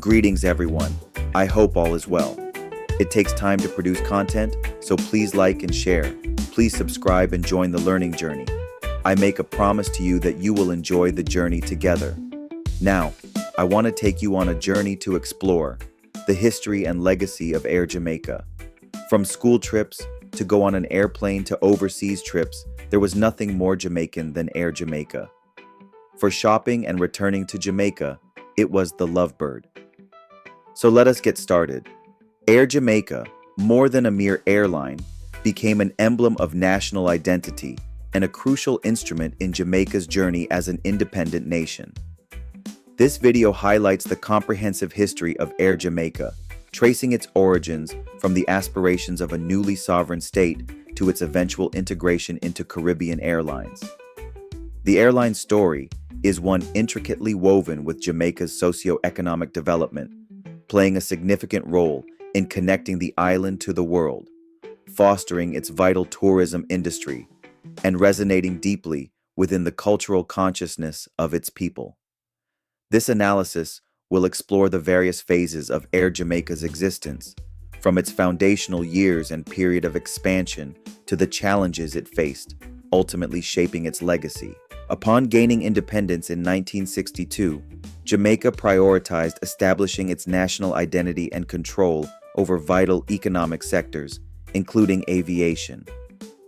Greetings everyone, I hope all is well. It takes time to produce content, so please like and share. Please subscribe and join the learning journey. I make a promise to you that you will enjoy the journey together. Now, I want to take you on a journey to explore the history and legacy of Air Jamaica. From school trips to go on an airplane to overseas trips, there was nothing more Jamaican than Air Jamaica. For shopping and returning to Jamaica, it was the Lovebird. So let us get started. Air Jamaica, more than a mere airline, became an emblem of national identity and a crucial instrument in Jamaica's journey as an independent nation. This video highlights the comprehensive history of Air Jamaica, tracing its origins from the aspirations of a newly sovereign state to its eventual integration into Caribbean Airlines. The airline's story is one intricately woven with Jamaica's socio-economic development, playing a significant role in connecting the island to the world, fostering its vital tourism industry, and resonating deeply within the cultural consciousness of its people. This analysis will explore the various phases of Air Jamaica's existence, from its foundational years and period of expansion to the challenges it faced, ultimately shaping its legacy. Upon gaining independence in 1962, Jamaica prioritized establishing its national identity and control over vital economic sectors, including aviation.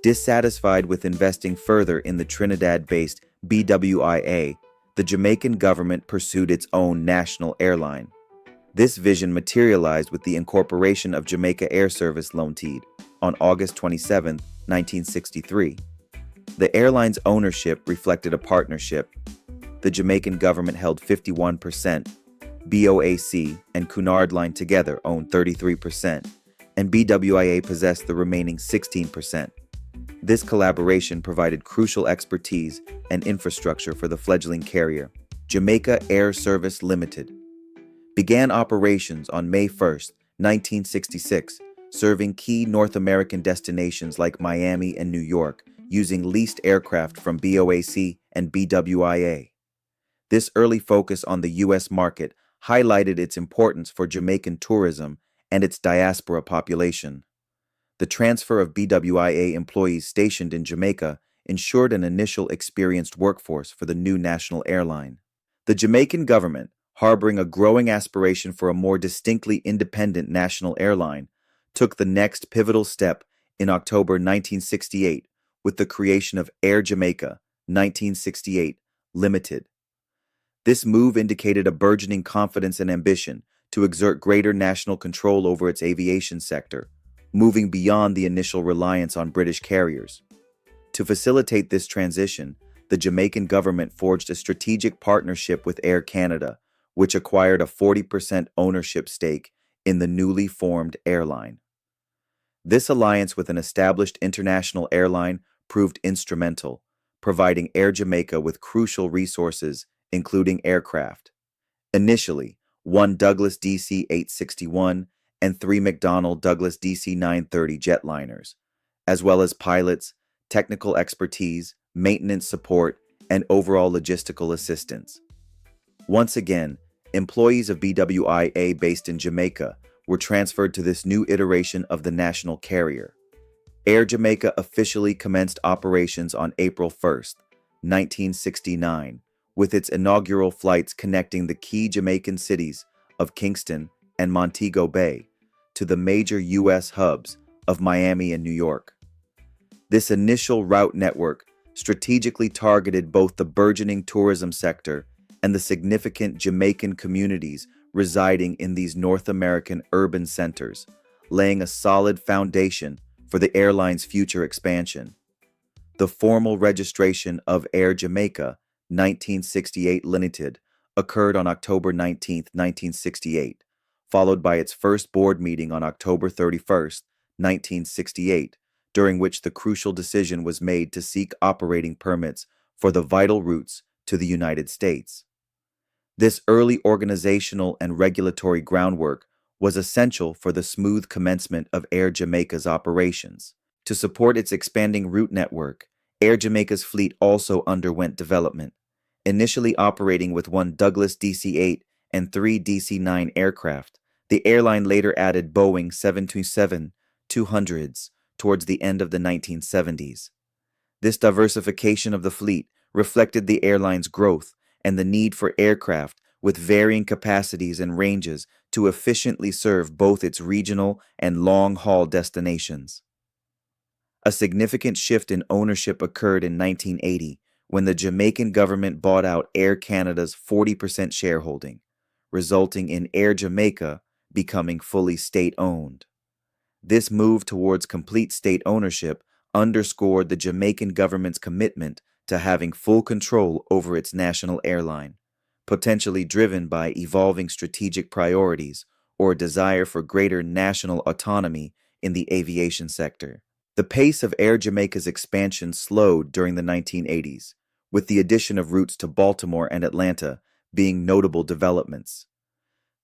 Dissatisfied with investing further in the Trinidad-based BWIA, the Jamaican government pursued its own national airline. This vision materialized with the incorporation of Jamaica Air Service Limited on August 27, 1963. The airline's ownership reflected a partnership. The Jamaican government held 51%, BOAC and Cunard Line together owned 33%, and BWIA possessed the remaining 16%. This collaboration provided crucial expertise and infrastructure for the fledgling carrier. Jamaica Air Service Limited began operations on May 1, 1966, serving key North American destinations like Miami and New York, using leased aircraft from BOAC and BWIA. This early focus on the U.S. market highlighted its importance for Jamaican tourism and its diaspora population. The transfer of BWIA employees stationed in Jamaica ensured an initial experienced workforce for the new national airline. The Jamaican government, harboring a growing aspiration for a more distinctly independent national airline, took the next pivotal step in October 1968 with the creation of Air Jamaica 1968 Limited. This move indicated a burgeoning confidence and ambition to exert greater national control over its aviation sector, moving beyond the initial reliance on British carriers. To facilitate this transition, the Jamaican government forged a strategic partnership with Air Canada, which acquired a 40% ownership stake in the newly formed airline. This alliance with an established international airline proved instrumental, providing Air Jamaica with crucial resources, including aircraft. Initially, one Douglas DC-861 and three McDonnell Douglas DC-930 jetliners, as well as pilots, technical expertise, maintenance support, and overall logistical assistance. Once again, employees of BWIA based in Jamaica were transferred to this new iteration of the national carrier. Air Jamaica officially commenced operations on April 1, 1969, with its inaugural flights connecting the key Jamaican cities of Kingston and Montego Bay to the major U.S. hubs of Miami and New York. This initial route network strategically targeted both the burgeoning tourism sector and the significant Jamaican communities residing in these North American urban centers, laying a solid foundation for the airline's future expansion. The formal registration of Air Jamaica 1968 Limited occurred on October 19, 1968, followed by its first board meeting on October 31, 1968, during which the crucial decision was made to seek operating permits for the vital routes to the United States. This early organizational and regulatory groundwork was essential for the smooth commencement of Air Jamaica's operations. To support its expanding route network, Air Jamaica's fleet also underwent development, initially operating with one Douglas DC-8 and 3 DC-9 aircraft. The airline later added Boeing 727-200s towards the end of the 1970s. This diversification of the fleet reflected the airline's growth and the need for aircraft with varying capacities and ranges to efficiently serve both its regional and long-haul destinations. A significant shift in ownership occurred in 1980 when the Jamaican government bought out Air Canada's 40% shareholding, resulting in Air Jamaica becoming fully state-owned. This move towards complete state ownership underscored the Jamaican government's commitment to having full control over its national airline, potentially driven by evolving strategic priorities or a desire for greater national autonomy in the aviation sector. The pace of Air Jamaica's expansion slowed during the 1980s, with the addition of routes to Baltimore and Atlanta being notable developments.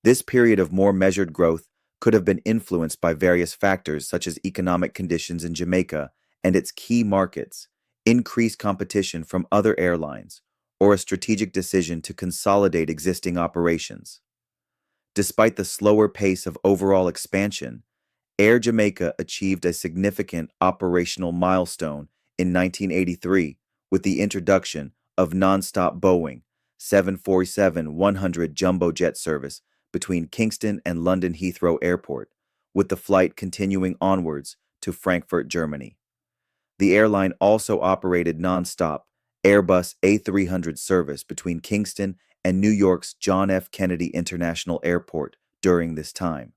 This period of more measured growth could have been influenced by various factors such as economic conditions in Jamaica and its key markets, increased competition from other airlines, or a strategic decision to consolidate existing operations. Despite the slower pace of overall expansion, Air Jamaica achieved a significant operational milestone in 1983 with the introduction of non-stop Boeing 747-100 jumbo jet service between Kingston and London Heathrow Airport, with the flight continuing onwards to Frankfurt, Germany. The airline also operated non-stop Airbus A300 service between Kingston and New York's John F. Kennedy International Airport during this time.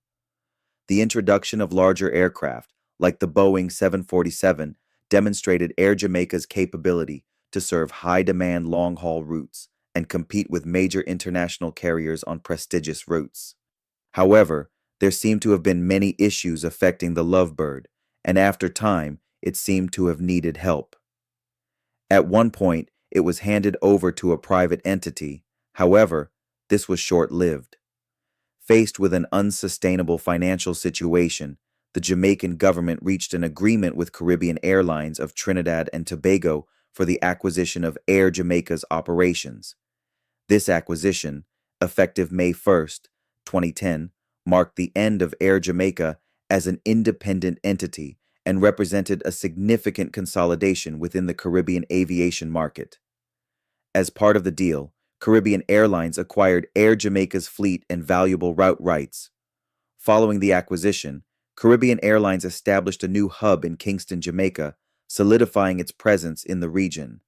The introduction of larger aircraft, like the Boeing 747, demonstrated Air Jamaica's capability to serve high-demand long-haul routes and compete with major international carriers on prestigious routes. However, there seem to have been many issues affecting the Lovebird, and after time, it seemed to have needed help. At one point, it was handed over to a private entity. However, this was short-lived. Faced with an unsustainable financial situation, the Jamaican government reached an agreement with Caribbean Airlines of Trinidad and Tobago for the acquisition of Air Jamaica's operations. This acquisition, effective May 1, 2010, marked the end of Air Jamaica as an independent entity and represented a significant consolidation within the Caribbean aviation market. As part of the deal, Caribbean Airlines acquired Air Jamaica's fleet and valuable route rights. Following the acquisition, Caribbean Airlines established a new hub in Kingston, Jamaica, solidifying its presence in the region.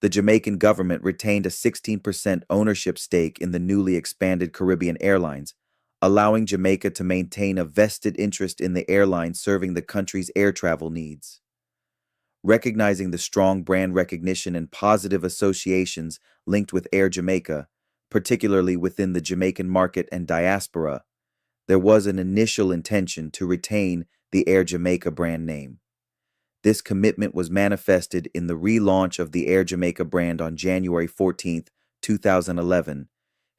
The Jamaican government retained a 16% ownership stake in the newly expanded Caribbean Airlines, allowing Jamaica to maintain a vested interest in the airline serving the country's air travel needs. Recognizing the strong brand recognition and positive associations linked with Air Jamaica, particularly within the Jamaican market and diaspora, there was an initial intention to retain the Air Jamaica brand name. This commitment was manifested in the relaunch of the Air Jamaica brand on January 14, 2011,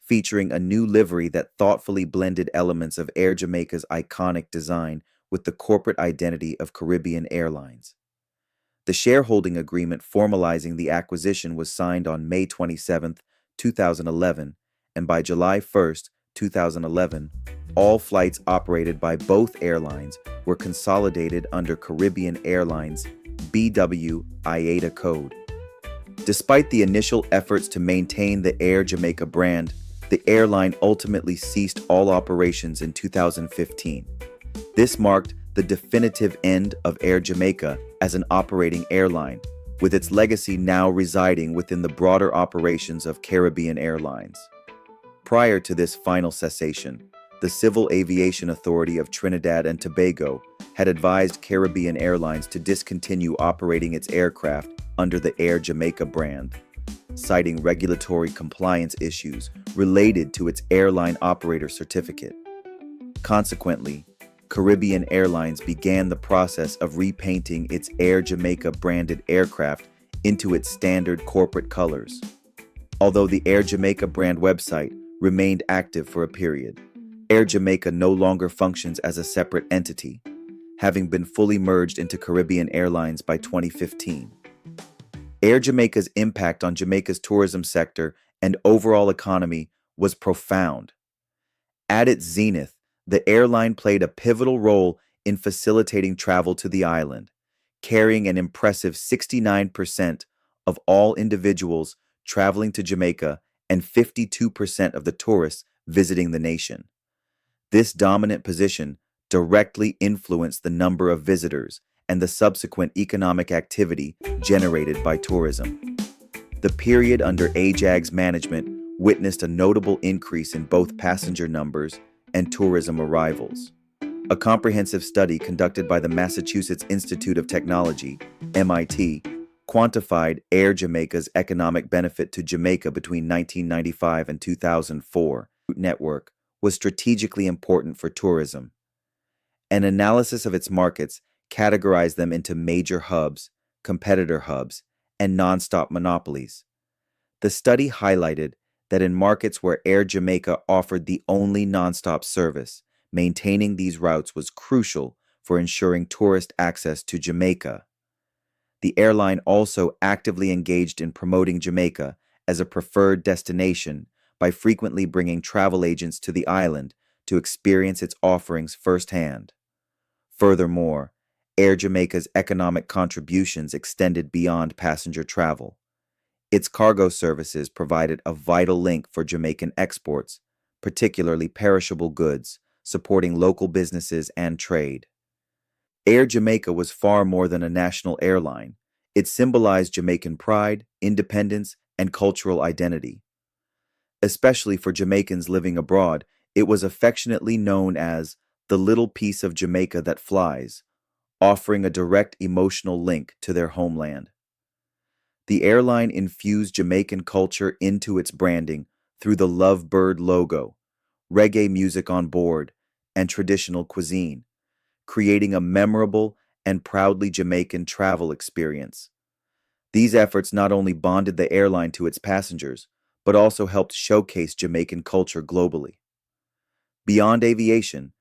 featuring a new livery that thoughtfully blended elements of Air Jamaica's iconic design with the corporate identity of Caribbean Airlines. The shareholding agreement formalizing the acquisition was signed on May 27, 2011, and by July 1, 2011, all flights operated by both airlines were consolidated under Caribbean Airlines BW IATA code. Despite the initial efforts to maintain the Air Jamaica brand, the airline ultimately ceased all operations in 2015. This marked the definitive end of Air Jamaica as an operating airline, with its legacy now residing within the broader operations of Caribbean Airlines. Prior to this final cessation, the Civil Aviation Authority of Trinidad and Tobago had advised Caribbean Airlines to discontinue operating its aircraft under the Air Jamaica brand, citing regulatory compliance issues related to its airline operator certificate. Consequently, Caribbean Airlines began the process of repainting its Air Jamaica branded aircraft into its standard corporate colors. Although the Air Jamaica brand website remained active for a period, Air Jamaica no longer functions as a separate entity, having been fully merged into Caribbean Airlines by 2015. Air Jamaica's impact on Jamaica's tourism sector and overall economy was profound. At its zenith, the airline played a pivotal role in facilitating travel to the island, carrying an impressive 69% of all individuals traveling to Jamaica and 52% of the tourists visiting the nation. This dominant position directly influenced the number of visitors and the subsequent economic activity generated by tourism. The period under AJAG's management witnessed a notable increase in both passenger numbers and tourism arrivals. A comprehensive study conducted by the Massachusetts Institute of Technology, MIT, quantified Air Jamaica's economic benefit to Jamaica between 1995 and 2004. Network was strategically important for tourism. An analysis of its markets categorized them into major hubs, competitor hubs, and nonstop monopolies. The study highlighted that in markets where Air Jamaica offered the only nonstop service, maintaining these routes was crucial for ensuring tourist access to Jamaica. The airline also actively engaged in promoting Jamaica as a preferred destination by frequently bringing travel agents to the island to experience its offerings firsthand. Furthermore, Air Jamaica's economic contributions extended beyond passenger travel. Its cargo services provided a vital link for Jamaican exports, particularly perishable goods, supporting local businesses and trade. Air Jamaica was far more than a national airline. It symbolized Jamaican pride, independence, and cultural identity. Especially for Jamaicans living abroad, it was affectionately known as the little piece of Jamaica that flies, offering a direct emotional link to their homeland. The airline infused Jamaican culture into its branding through the Lovebird logo, reggae music on board, and traditional cuisine, creating a memorable and proudly Jamaican travel experience. These efforts not only bonded the airline to its passengers, but also helped showcase Jamaican culture globally. Beyond aviation,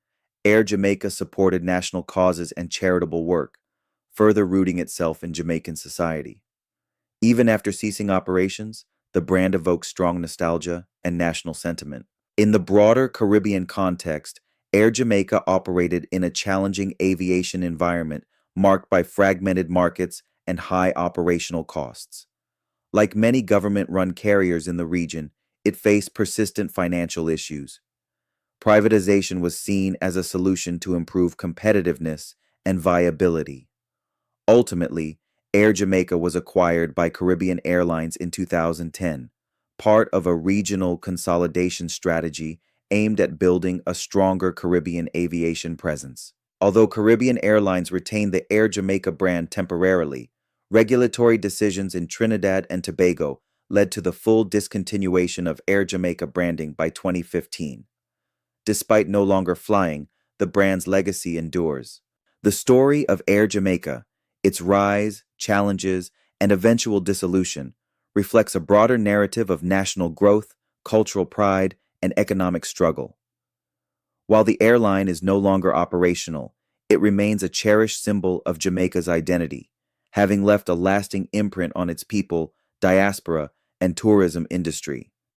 Air Jamaica supported national causes and charitable work, further rooting itself in Jamaican society. Even after ceasing operations, the brand evokes strong nostalgia and national sentiment. In the broader Caribbean context, Air Jamaica operated in a challenging aviation environment marked by fragmented markets and high operational costs. Like many government-run carriers in the region, it faced persistent financial issues. Privatization was seen as a solution to improve competitiveness and viability. Ultimately, Air Jamaica was acquired by Caribbean Airlines in 2010, part of a regional consolidation strategy aimed at building a stronger Caribbean aviation presence. Although Caribbean Airlines retained the Air Jamaica brand temporarily, regulatory decisions in Trinidad and Tobago led to the full discontinuation of Air Jamaica branding by 2015. Despite no longer flying, the brand's legacy endures. The story of Air Jamaica, its rise, challenges, and eventual dissolution, reflects a broader narrative of national growth, cultural pride, and economic struggle. While the airline is no longer operational, it remains a cherished symbol of Jamaica's identity, having left a lasting imprint on its people, diaspora, and tourism industry.